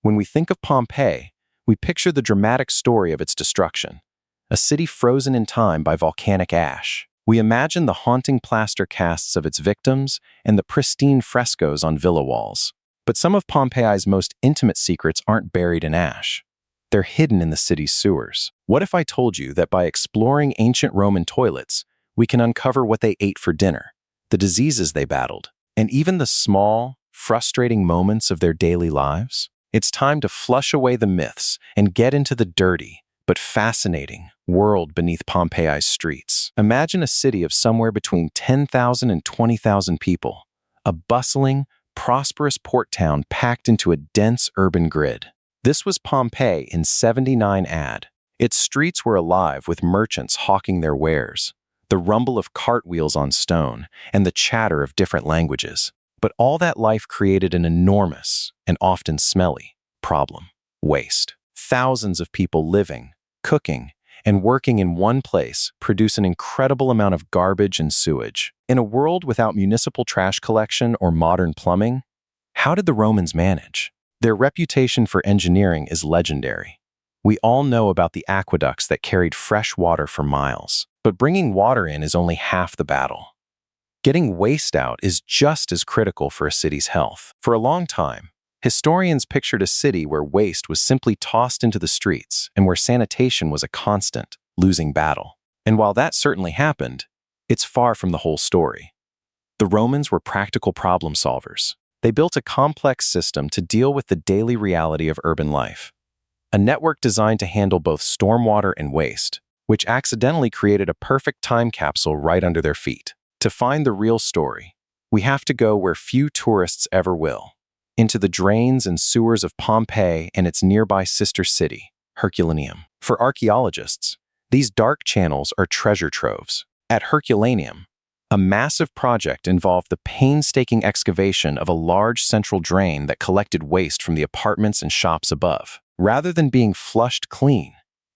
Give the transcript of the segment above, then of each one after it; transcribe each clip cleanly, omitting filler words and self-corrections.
When we think of Pompeii, we picture the dramatic story of its destruction, a city frozen in time by volcanic ash. We imagine the haunting plaster casts of its victims and the pristine frescoes on villa walls. But some of Pompeii's most intimate secrets aren't buried in ash. They're hidden in the city's sewers. What if I told you that by exploring ancient Roman toilets, we can uncover what they ate for dinner, the diseases they battled, and even the small, frustrating moments of their daily lives? It's time to flush away the myths and get into the dirty, but fascinating, world beneath Pompeii's streets. Imagine a city of somewhere between 10,000 and 20,000 people, a bustling, prosperous port town packed into a dense urban grid. This was Pompeii in 79 AD. Its streets were alive with merchants hawking their wares, the rumble of cartwheels on stone, and the chatter of different languages. But all that life created an enormous, and often smelly, problem: waste. Thousands of people living, cooking, and working in one place produce an incredible amount of garbage and sewage. In a world without municipal trash collection or modern plumbing, how did the Romans manage? Their reputation for engineering is legendary. We all know about the aqueducts that carried fresh water for miles, but bringing water in is only half the battle. Getting waste out is just as critical for a city's health. For a long time, historians pictured a city where waste was simply tossed into the streets and where sanitation was a constant, losing battle. And while that certainly happened, it's far from the whole story. The Romans were practical problem solvers. They built a complex system to deal with the daily reality of urban life. A network designed to handle both stormwater and waste, which accidentally created a perfect time capsule right under their feet. To find the real story, we have to go where few tourists ever will, into the drains and sewers of Pompeii and its nearby sister city, Herculaneum. For archaeologists, these dark channels are treasure troves. At Herculaneum, a massive project involved the painstaking excavation of a large central drain that collected waste from the apartments and shops above. Rather than being flushed clean,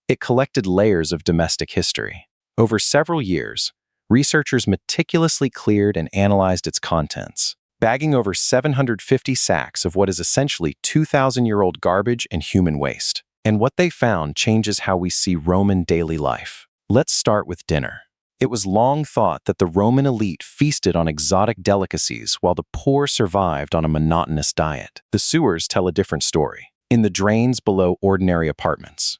it collected layers of domestic history. Over several years, researchers meticulously cleared and analyzed its contents, bagging over 750 sacks of what is essentially 2,000-year-old garbage and human waste. And what they found changes how we see Roman daily life. Let's start with dinner. It was long thought that the Roman elite feasted on exotic delicacies while the poor survived on a monotonous diet. The sewers tell a different story. In the drains below ordinary apartments,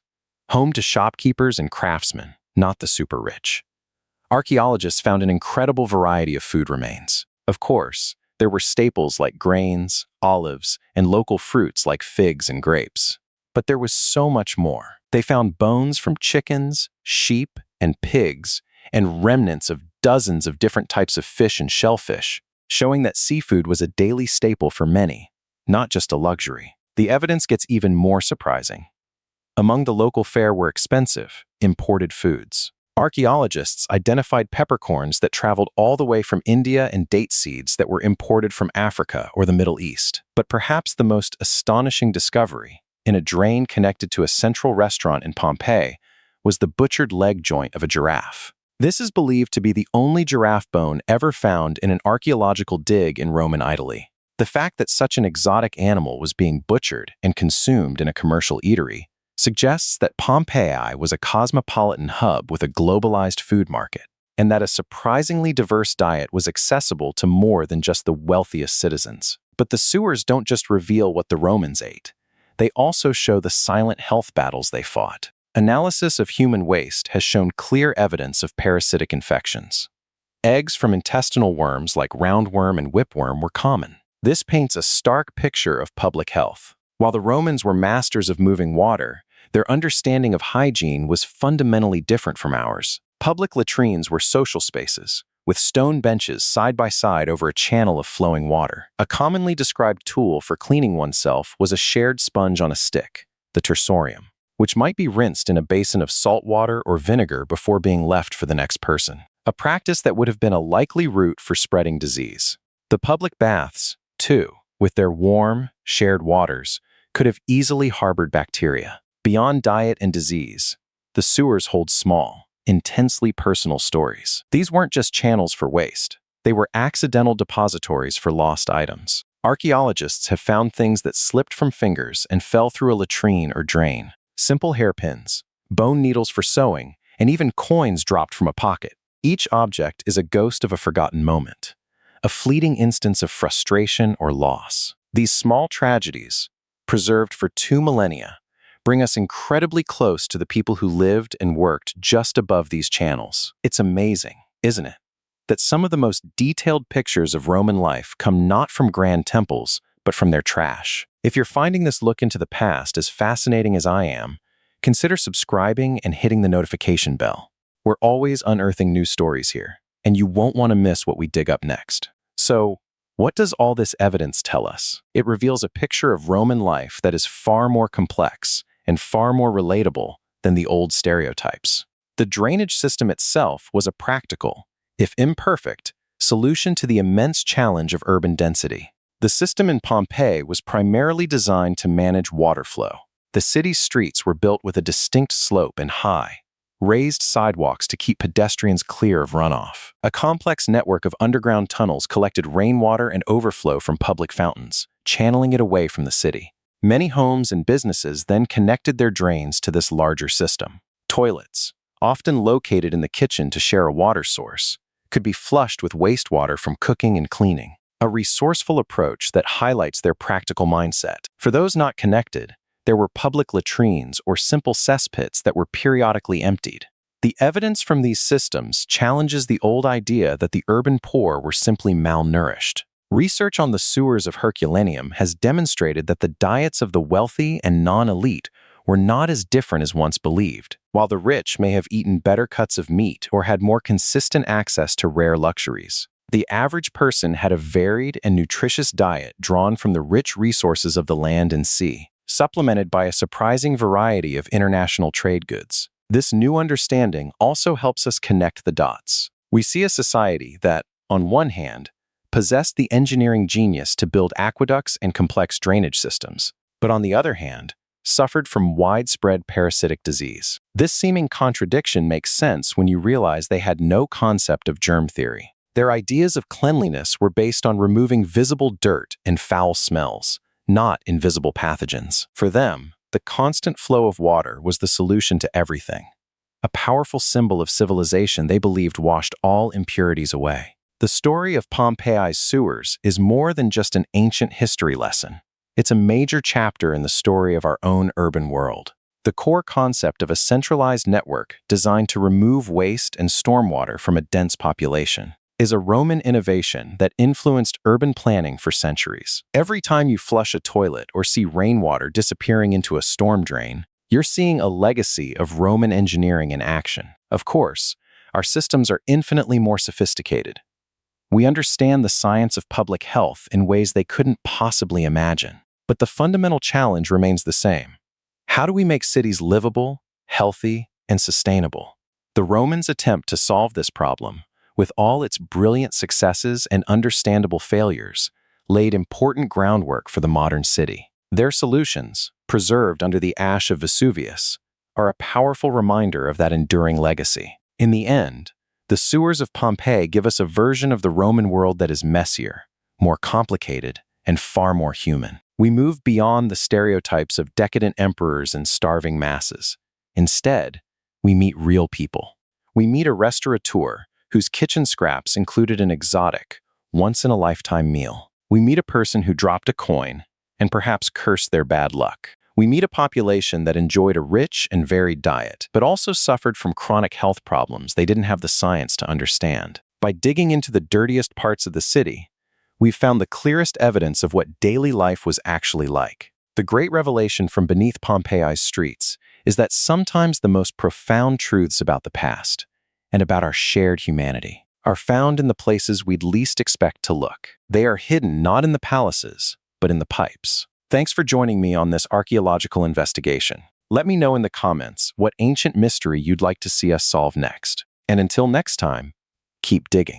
home to shopkeepers and craftsmen, not the super rich, archaeologists found an incredible variety of food remains. Of course, there were staples like grains, olives, and local fruits like figs and grapes. But there was so much more. They found bones from chickens, sheep, and pigs, and remnants of dozens of different types of fish and shellfish, showing that seafood was a daily staple for many, not just a luxury. The evidence gets even more surprising. Among the local fare were expensive, imported foods. Archaeologists identified peppercorns that traveled all the way from India and date seeds that were imported from Africa or the Middle East. But perhaps the most astonishing discovery, in a drain connected to a central restaurant in Pompeii, was the butchered leg joint of a giraffe. This is believed to be the only giraffe bone ever found in an archaeological dig in Roman Italy. The fact that such an exotic animal was being butchered and consumed in a commercial eatery suggests that Pompeii was a cosmopolitan hub with a globalized food market, and that a surprisingly diverse diet was accessible to more than just the wealthiest citizens. But the sewers don't just reveal what the Romans ate. They also show the silent health battles they fought. Analysis of human waste has shown clear evidence of parasitic infections. Eggs from intestinal worms like roundworm and whipworm were common. This paints a stark picture of public health. While the Romans were masters of moving water, their understanding of hygiene was fundamentally different from ours. Public latrines were social spaces, with stone benches side by side over a channel of flowing water. A commonly described tool for cleaning oneself was a shared sponge on a stick, the tersorium, which might be rinsed in a basin of salt water or vinegar before being left for the next person, a practice that would have been a likely route for spreading disease. The public baths, too, with their warm, shared waters, could have easily harbored bacteria. Beyond diet and disease, the sewers hold small, intensely personal stories. These weren't just channels for waste. They were accidental depositories for lost items. Archaeologists have found things that slipped from fingers and fell through a latrine or drain. Simple hairpins, bone needles for sewing, and even coins dropped from a pocket. Each object is a ghost of a forgotten moment, a fleeting instance of frustration or loss. These small tragedies, preserved for 2 millennia, bring us incredibly close to the people who lived and worked just above these channels. It's amazing, isn't it, that some of the most detailed pictures of Roman life come not from grand temples, but from their trash. If you're finding this look into the past as fascinating as I am, consider subscribing and hitting the notification bell. We're always unearthing new stories here, and you won't want to miss what we dig up next. So, what does all this evidence tell us? It reveals a picture of Roman life that is far more complex and far more relatable than the old stereotypes. The drainage system itself was a practical, if imperfect, solution to the immense challenge of urban density. The system in Pompeii was primarily designed to manage water flow. The city's streets were built with a distinct slope and high, raised sidewalks to keep pedestrians clear of runoff. A complex network of underground tunnels collected rainwater and overflow from public fountains, channeling it away from the city. Many homes and businesses then connected their drains to this larger system. Toilets, often located in the kitchen to share a water source, could be flushed with wastewater from cooking and cleaning. A resourceful approach that highlights their practical mindset. For those not connected, there were public latrines or simple cesspits that were periodically emptied. The evidence from these systems challenges the old idea that the urban poor were simply malnourished. Research on the sewers of Herculaneum has demonstrated that the diets of the wealthy and non-elite were not as different as once believed. While the rich may have eaten better cuts of meat or had more consistent access to rare luxuries, the average person had a varied and nutritious diet drawn from the rich resources of the land and sea, supplemented by a surprising variety of international trade goods. This new understanding also helps us connect the dots. We see a society that, on one hand, possessed the engineering genius to build aqueducts and complex drainage systems, but on the other hand, suffered from widespread parasitic disease. This seeming contradiction makes sense when you realize they had no concept of germ theory. Their ideas of cleanliness were based on removing visible dirt and foul smells, not invisible pathogens. For them, the constant flow of water was the solution to everything, a powerful symbol of civilization they believed washed all impurities away. The story of Pompeii's sewers is more than just an ancient history lesson. It's a major chapter in the story of our own urban world. The core concept of a centralized network designed to remove waste and stormwater from a dense population is a Roman innovation that influenced urban planning for centuries. Every time you flush a toilet or see rainwater disappearing into a storm drain, you're seeing a legacy of Roman engineering in action. Of course, our systems are infinitely more sophisticated. We understand the science of public health in ways they couldn't possibly imagine. But the fundamental challenge remains the same. How do we make cities livable, healthy, and sustainable? The Romans' attempt to solve this problem, with all its brilliant successes and understandable failures, laid important groundwork for the modern city. Their solutions, preserved under the ash of Vesuvius, are a powerful reminder of that enduring legacy. In the end, the sewers of Pompeii give us a version of the Roman world that is messier, more complicated, and far more human. We move beyond the stereotypes of decadent emperors and starving masses. Instead, we meet real people. We meet a restaurateur whose kitchen scraps included an exotic, once-in-a-lifetime meal. We meet a person who dropped a coin and perhaps cursed their bad luck. We meet a population that enjoyed a rich and varied diet, but also suffered from chronic health problems they didn't have the science to understand. By digging into the dirtiest parts of the city, we've found the clearest evidence of what daily life was actually like. The great revelation from beneath Pompeii's streets is that sometimes the most profound truths about the past and about our shared humanity are found in the places we'd least expect to look. They are hidden not in the palaces, but in the pipes. Thanks for joining me on this archaeological investigation. Let me know in the comments what ancient mystery you'd like to see us solve next. And until next time, keep digging.